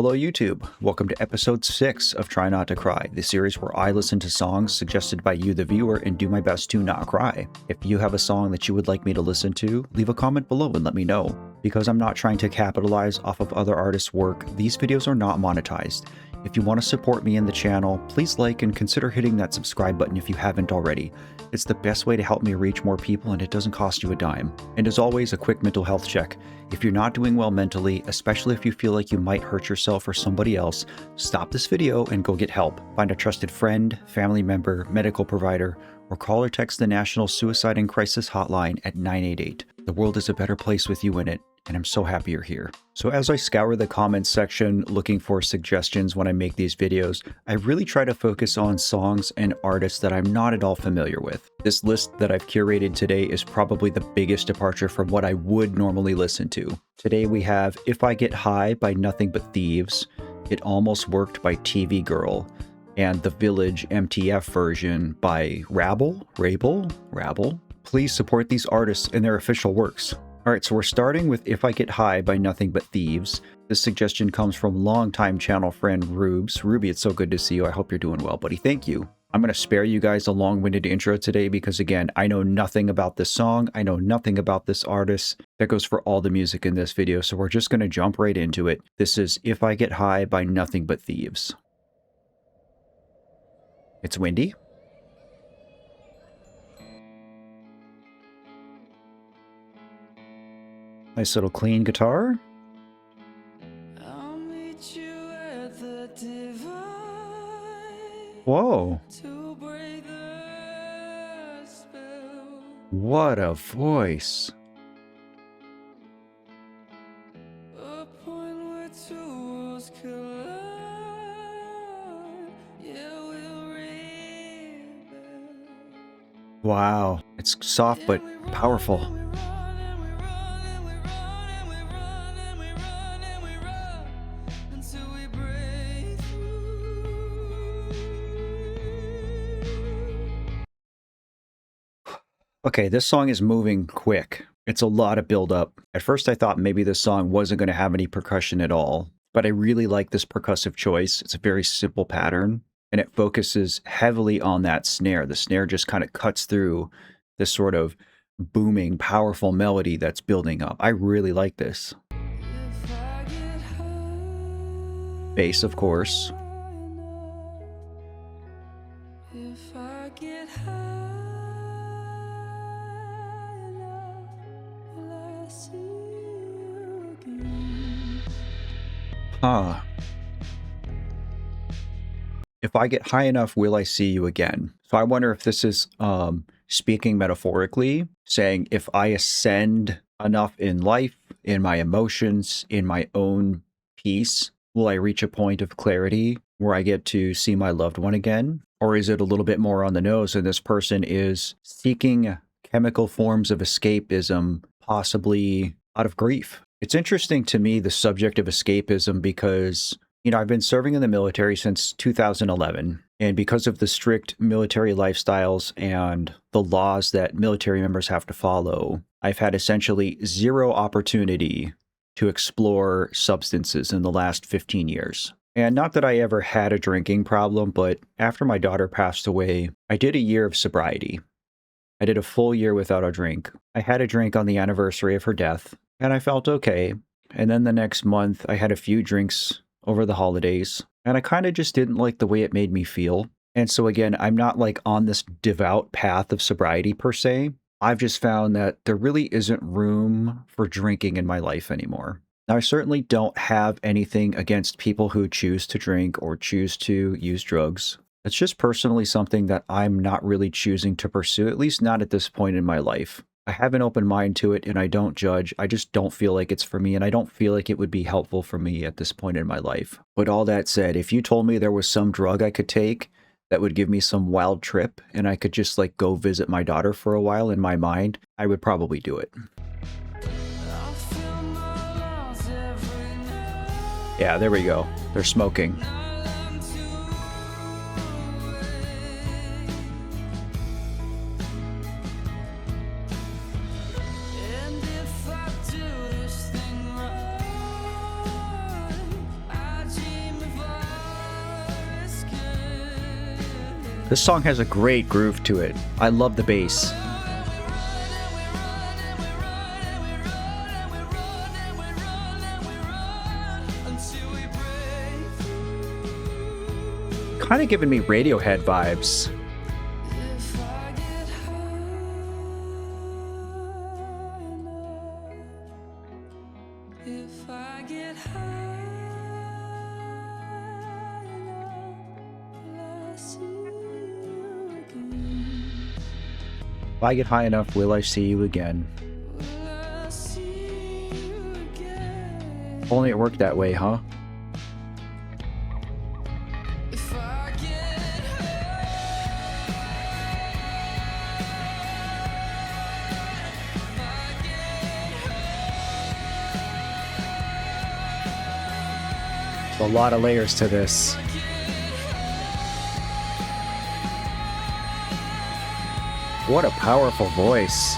Hello YouTube, welcome to episode 6 of Try Not to Cry, the series where I listen to songs suggested by you the viewer and do my best to not cry. If you have a song that you would like me to listen to, leave a comment below and let me know. Because I'm not trying to capitalize off of other artists' work, these videos are not monetized. If you want to support me in the channel, please like and consider hitting that subscribe button if you haven't already. It's the best way to help me reach more people and it doesn't cost you a dime. And as always, a quick mental health check. If you're not doing well mentally, especially if you feel like you might hurt yourself or somebody else, stop this video and go get help. Find a trusted friend, family member, medical provider, or call or text the National Suicide and Crisis Hotline at 988. The world is a better place with you in it, and I'm so happy you're here. So as I scour the comments section looking for suggestions when I make these videos, I really try to focus on songs and artists that I'm not at all familiar with. This list that I've curated today is probably the biggest departure from what I would normally listen to. Today we have If I Get High by Nothing But Thieves, It Almost Worked by TV Girl, and the Village MTF version by WRABEL. Please support these artists and their official works. Alright, so we're starting with If I Get High by Nothing But Thieves. This suggestion comes from longtime channel friend Rubes. Ruby, it's so good to see you. I hope you're doing well, buddy. Thank you. I'm going to spare you guys a long-winded intro today because, again, I know nothing about this song. I know nothing about this artist. That goes for all the music in this video, so we're just going to jump right into it. This is If I Get High by Nothing But Thieves. It's windy. Nice little clean guitar. I'll meet you at the divide. Whoa. To break the spell. What a voice. A point where two worlds collide. Yeah, we'll rebel. Wow. It's soft but powerful. Okay, this song is moving quick. It's a lot of build-up. At first I thought maybe this song wasn't going to have any percussion at all, but I really like this percussive choice. It's a very simple pattern, and it focuses heavily on that snare. The snare just kind of cuts through this sort of booming, powerful melody that's building up. I really like this. Bass, of course. If I get high enough, will I see you again? Huh. If I get high enough, will I see you again? So I wonder if this is speaking metaphorically, saying if I ascend enough in life, in my emotions, in my own peace, will I reach a point of clarity where I get to see my loved one again? Or is it a little bit more on the nose and this person is seeking chemical forms of escapism, possibly out of grief? It's interesting to me, the subject of escapism, because, you know, I've been serving in the military since 2011. And because of the strict military lifestyles and the laws that military members have to follow, I've had essentially zero opportunity to explore substances in the last 15 years. And not that I ever had a drinking problem, but after my daughter passed away, I did a year of sobriety. I did a full year without a drink. I had a drink on the anniversary of her death, and I felt okay. And then the next month, I had a few drinks over the holidays, and I kind of just didn't like the way it made me feel. And so again, I'm not like on this devout path of sobriety per se. I've just found that there really isn't room for drinking in my life anymore. Now, I certainly don't have anything against people who choose to drink or choose to use drugs. It's just personally something that I'm not really choosing to pursue, at least not at this point in my life. I have an open mind to it and I don't judge. I just don't feel like it's for me, and I don't feel like it would be helpful for me at this point in my life. But all that said, if you told me there was some drug I could take that would give me some wild trip and I could just like go visit my daughter for a while in my mind, I would probably do it. Yeah, there we go. They're smoking. This song has a great groove to it. I love the bass. Kind of giving me Radiohead vibes. If I get high enough, will I see you again? Only it worked that way, huh? A lot of layers to this. What a powerful voice.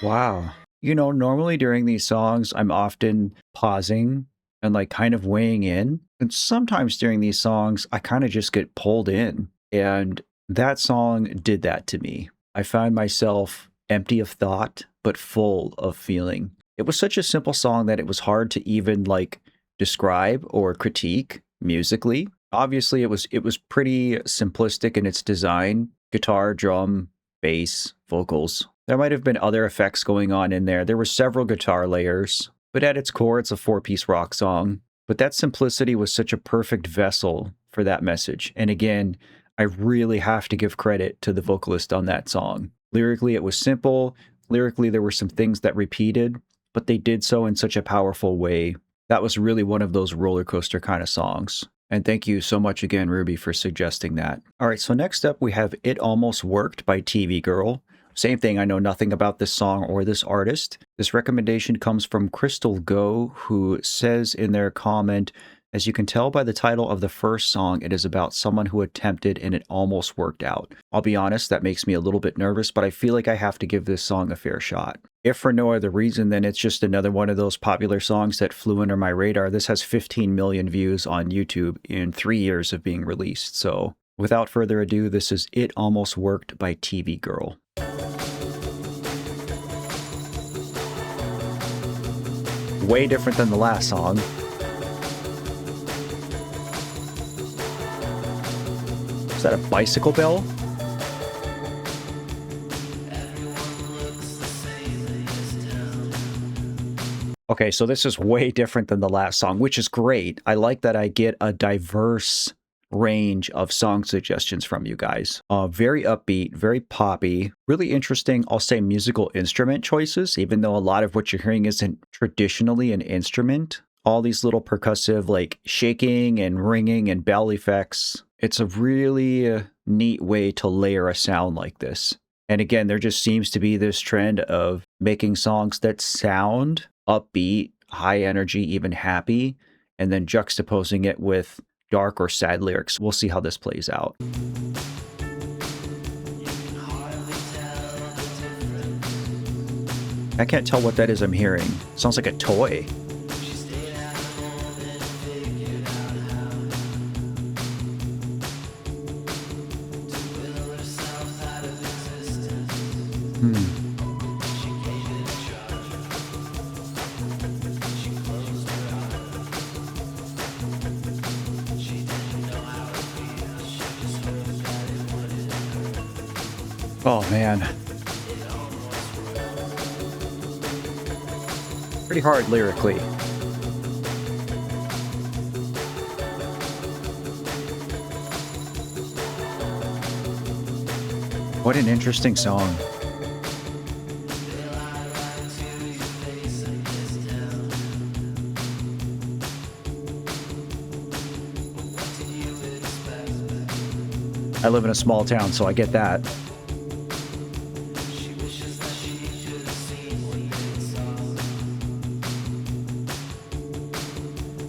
Wow. You know, normally during these songs, I'm often pausing and like kind of weighing in. And sometimes during these songs, I kind of just get pulled in. And that song did that to me. I found myself empty of thought, but full of feeling. It was such a simple song that it was hard to even like describe or critique musically. Obviously, it was pretty simplistic in its design. Guitar, drum, bass, vocals. There might have been other effects going on in there. There were several guitar layers, but at its core, it's a four-piece rock song. But that simplicity was such a perfect vessel for that message. And again, I really have to give credit to the vocalist on that song. Lyrically, it was simple. Lyrically, there were some things that repeated, but they did so in such a powerful way. That was really one of those roller coaster kind of songs. And thank you so much again, Ruby, for suggesting that. All right, so next up we have It Almost Worked by TV Girl. Same thing, I know nothing about this song or this artist. This recommendation comes from Crystal Go, who says in their comment, as you can tell by the title of the first song, it is about someone who attempted and it almost worked out. I'll be honest, that makes me a little bit nervous, but I feel like I have to give this song a fair shot. If for no other reason, then it's just another one of those popular songs that flew under my radar. This has 15 million views on YouTube in 3 years of being released. So without further ado, this is It Almost Worked by TV Girl. Way different than the last song. Is that a bicycle bell? Okay, so this is way different than the last song, which is great. I like that I get a diverse range of song suggestions from you guys. Very upbeat, very poppy, really interesting, I'll say, musical instrument choices, even though a lot of what you're hearing isn't traditionally an instrument. All these little percussive, like shaking and ringing and bell effects. It's a really neat way to layer a sound like this. And again, there just seems to be this trend of making songs that sound upbeat, high energy, even happy, and then juxtaposing it with dark or sad lyrics. We'll see how this plays out. I can't tell what that is I'm hearing. Sounds like a toy. Oh man. Pretty hard lyrically. What an interesting song. I live in a small town, so I get that. She wishes that she could have seen what they saw.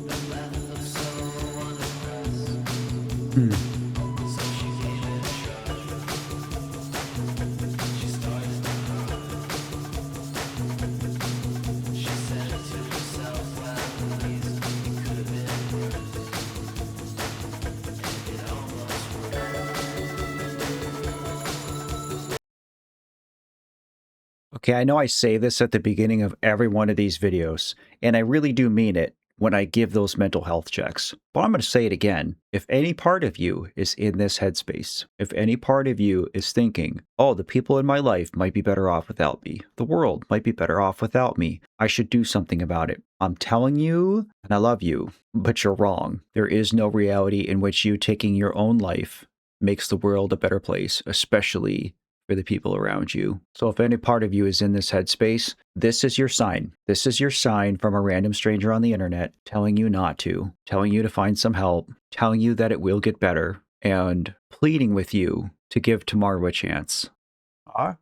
The laugh of someone depressed. Hmm. So she gave it a try. She started to cry. She said to herself, well, at least it could have been worse. And it almost worked. Okay, I know I say this at the beginning of every one of these videos, and I really do mean it when I give those mental health checks. But I'm going to say it again. If any part of you is in this headspace, if any part of you is thinking, oh, the people in my life might be better off without me, the world might be better off without me, I should do something about it. I'm telling you, and I love you, but you're wrong. There is no reality in which you taking your own life makes the world a better place, especially for the people around you. So if any part of you is in this headspace, this is your sign. This is your sign from a random stranger on the internet telling you not to, telling you to find some help, telling you that it will get better, and pleading with you to give tomorrow a chance. I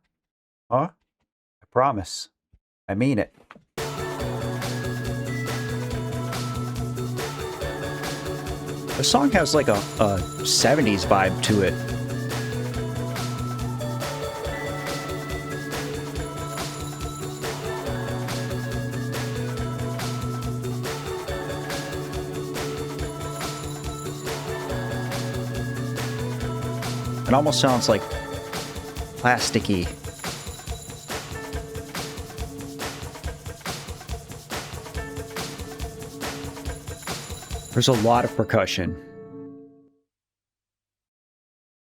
promise. I mean it. The song has like a 70s vibe to it. It almost sounds like plasticky. There's a lot of percussion.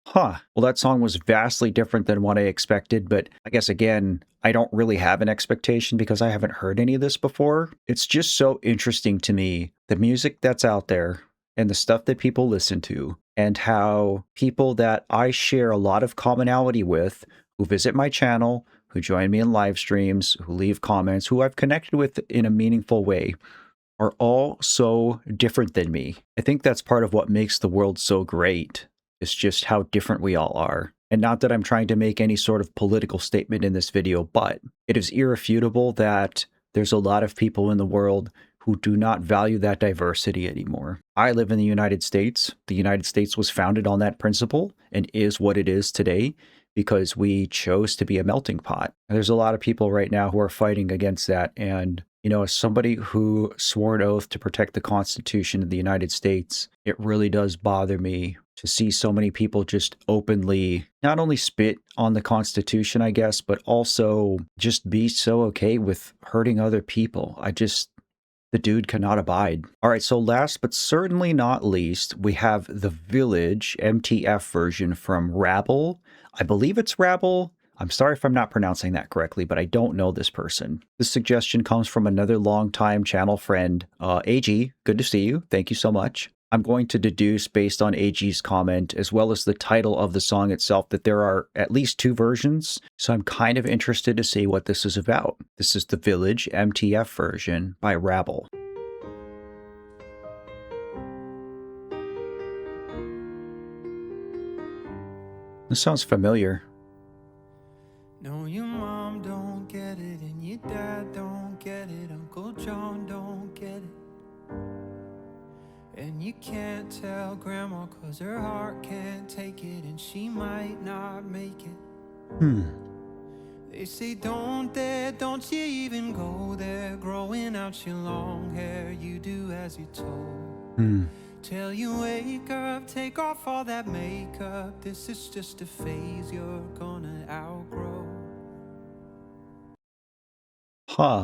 Huh. Well, that song was vastly different than what I expected, but I guess again, I don't really have an expectation because I haven't heard any of this before. It's just so interesting to me, the music that's out there and the stuff that people listen to, and how people that I share a lot of commonality with, who visit my channel, who join me in live streams, who leave comments, who I've connected with in a meaningful way, are all so different than me. I think that's part of what makes the world so great. It's just how different we all are. And not that I'm trying to make any sort of political statement in this video, but it is irrefutable that there's a lot of people in the world who do not value that diversity anymore. I live in the United States. The United States was founded on that principle and is what it is today because we chose to be a melting pot. And there's a lot of people right now who are fighting against that. And you know, as somebody who swore an oath to protect the Constitution of the United States, it really does bother me to see so many people just openly not only spit on the Constitution, I guess, but also just be so okay with hurting other people. The dude cannot abide. All right, so last but certainly not least, we have the Village MTF version from WRABEL. I believe it's WRABEL. I'm sorry if I'm not pronouncing that correctly, but I don't know this person. This suggestion comes from another longtime channel friend, AG. Good to see you. Thank you so much. I'm going to deduce based on AG's comment, as well as the title of the song itself, that there are at least two versions. So I'm kind of interested to see what this is about. This is the Village MTF version by WRABEL. This sounds familiar. No, your mom don't get it, and your dad don't get it, Uncle John don't get it. And you can't tell Grandma 'cause her heart can't take it, and she might not make it. They say don't you even go there, growing out your long hair, you do as you're told. Till you wake up, take off all that makeup, this is just a phase you're gonna outgrow.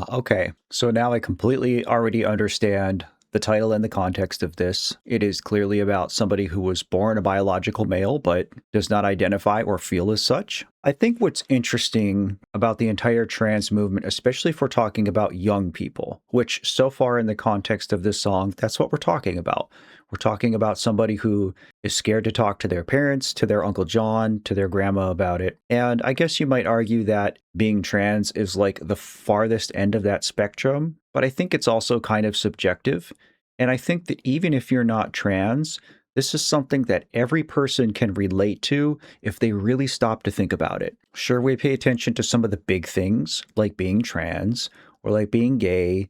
Okay. So now I completely already understand the title and the context of this. It is clearly about somebody who was born a biological male, but does not identify or feel as such. I think what's interesting about the entire trans movement, especially if we're talking about young people, which so far in the context of this song, that's what we're talking about. We're talking about somebody who is scared to talk to their parents, to their Uncle John, to their grandma about it. And I guess you might argue that being trans is like the farthest end of that spectrum, but I think it's also kind of subjective. And I think that even if you're not trans, This is something that every person can relate to if they really stop to think about it. Sure, we pay attention to some of the big things, like being trans or like being gay,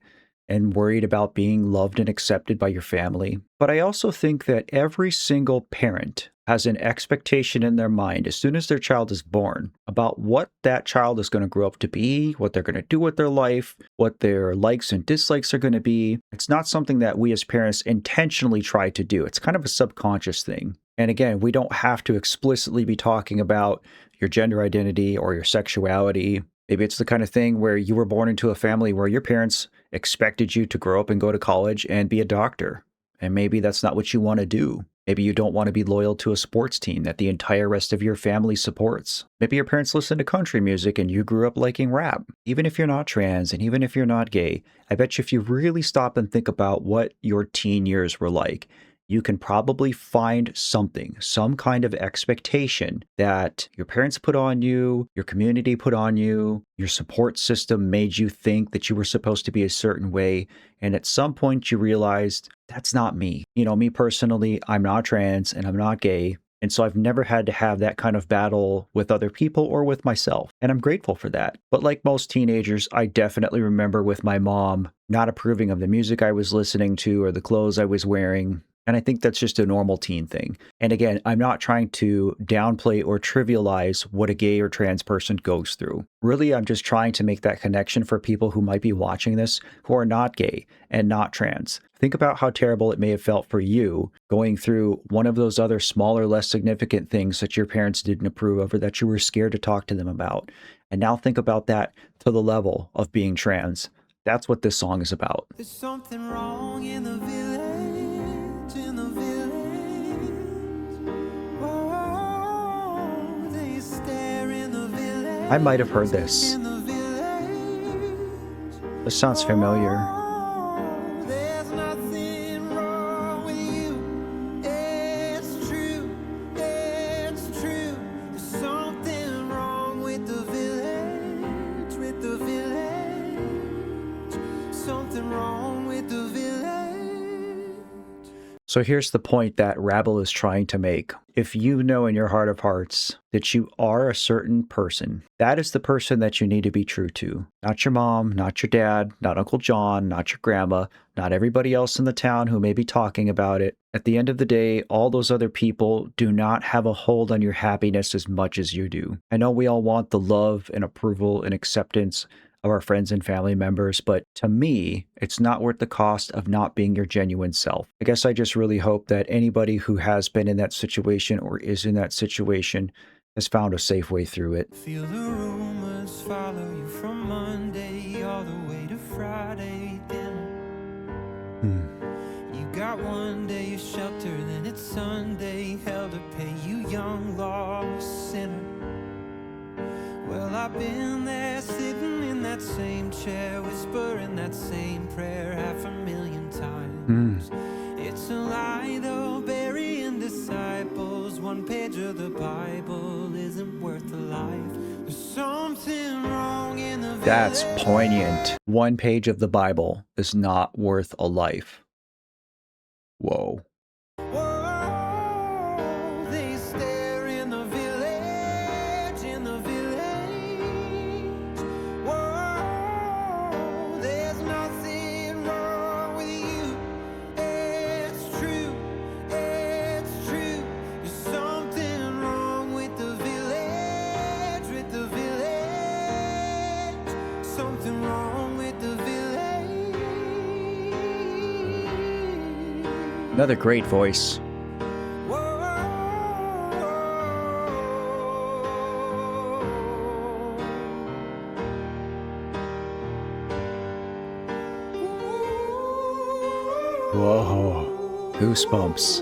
and worried about being loved and accepted by your family. But I also think that every single parent has an expectation in their mind as soon as their child is born about what that child is going to grow up to be, what they're going to do with their life, what their likes and dislikes are going to be. It's not something that we as parents intentionally try to do. It's kind of a subconscious thing. And again, we don't have to explicitly be talking about your gender identity or your sexuality. Maybe it's the kind of thing where you were born into a family where your parents expected you to grow up and go to college and be a doctor. And maybe that's not what you want to do. Maybe you don't want to be loyal to a sports team that the entire rest of your family supports. Maybe your parents listen to country music and you grew up liking rap. Even if you're not trans and even if you're not gay, I bet you if you really stop and think about what your teen years were like, you can probably find something, some kind of expectation that your parents put on you, your community put on you, your support system made you think that you were supposed to be a certain way. And at some point you realized that's not me. You know, me personally, I'm not trans and I'm not gay. And so I've never had to have that kind of battle with other people or with myself. And I'm grateful for that. But like most teenagers, I definitely remember with my mom not approving of the music I was listening to or the clothes I was wearing. And I think that's just a normal teen thing. And again, I'm not trying to downplay or trivialize what a gay or trans person goes through. Really, I'm just trying to make that connection for people who might be watching this who are not gay and not trans. Think about how terrible it may have felt for you going through one of those other smaller, less significant things that your parents didn't approve of or that you were scared to talk to them about. And now think about that to the level of being trans. That's what this song is about. There's something wrong in the village, in the village. Oh, they stare in the village. I might have heard this. In the village. This sounds familiar. Oh, there's nothing wrong with you. It's true, it's true. There's something wrong with the village, with the village. Something wrong with the village. So here's the point that WRABEL is trying to make. If you know in your heart of hearts that you are a certain person, that is the person that you need to be true to. Not your mom, not your dad, not Uncle John, not your grandma, not everybody else in the town who may be talking about it. At the end of the day, all those other people do not have a hold on your happiness as much as you do. I know we all want the love and approval and acceptance of our friends and family members, but to me, it's not worth the cost of not being your genuine self. I guess I just really hope that anybody who has been in that situation or is in that situation has found a safe way through it. Feel the rumors follow you from Monday all the way to Friday dinner. You got one day of shelter, then it's Sunday, hell to pay, you young lost sinner. Well, I've been there sitting in that same chair, whispering that same prayer 500,000 times. It's a lie though, burying disciples. One page of the Bible isn't worth a life. There's something wrong in the village. That's poignant. One page of the Bible is not worth a life. Whoa. Whoa, they stare in the village, in the village. Whoa, there's nothing wrong with you. It's true, it's true. There's something wrong with the village, with the village. Something wrong with the village. Another great voice. Whoa, goosebumps.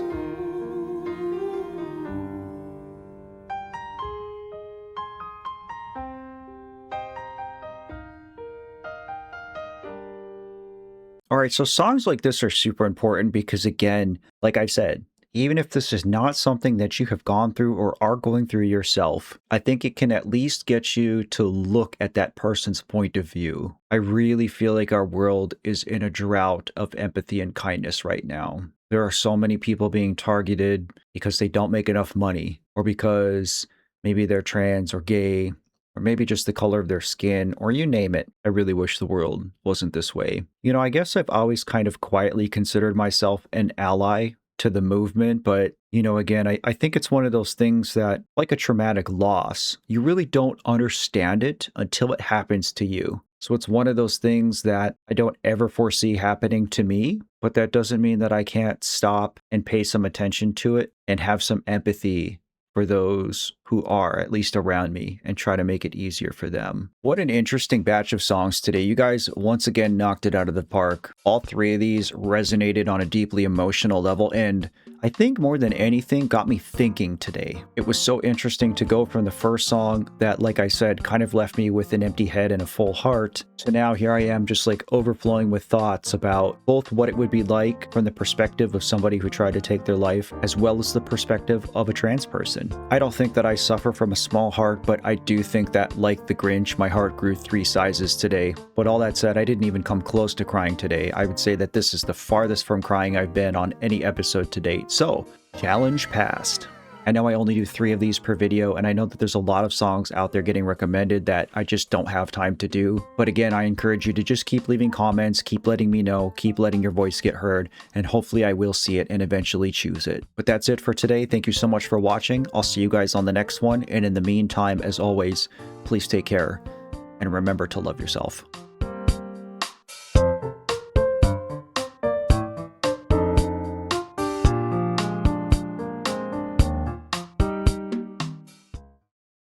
All right, so songs like this are super important because, again, like I said, even if this is not something that you have gone through or are going through yourself, I think it can at least get you to look at that person's point of view. I really feel like our world is in a drought of empathy and kindness right now. There are so many people being targeted because they don't make enough money, or because maybe they're trans or gay, or maybe just the color of their skin, or you name it. I really wish the world wasn't this way. You know, I guess I've always kind of quietly considered myself an ally to the movement, but you know, again, I think it's one of those things that, like a traumatic loss, you really don't understand it until it happens to you. So it's one of those things that I don't ever foresee happening to me, but that doesn't mean that I can't stop and pay some attention to it and have some empathy for those who are at least around me and try to make it easier for them. What an interesting batch of songs today. You guys once again knocked it out of the park. All three of these resonated on a deeply emotional level, and I think more than anything got me thinking today. It was so interesting to go from the first song that, like I said, kind of left me with an empty head and a full heart, to now here I am just like overflowing with thoughts about both what it would be like from the perspective of somebody who tried to take their life, as well as the perspective of a trans person. I don't think that I suffer from a small heart, but I do think that, like the Grinch, my heart grew 3 sizes today. But all that said, I didn't even come close to crying today. I would say that this is the farthest from crying I've been on any episode to date. So, challenge passed. I know I only do 3 of these per video, and I know that there's a lot of songs out there getting recommended that I just don't have time to do. But again, I encourage you to just keep leaving comments, keep letting me know, keep letting your voice get heard, and hopefully I will see it and eventually choose it. But that's it for today. Thank you so much for watching. I'll see you guys on the next one, and in the meantime, as always, please take care, and remember to love yourself.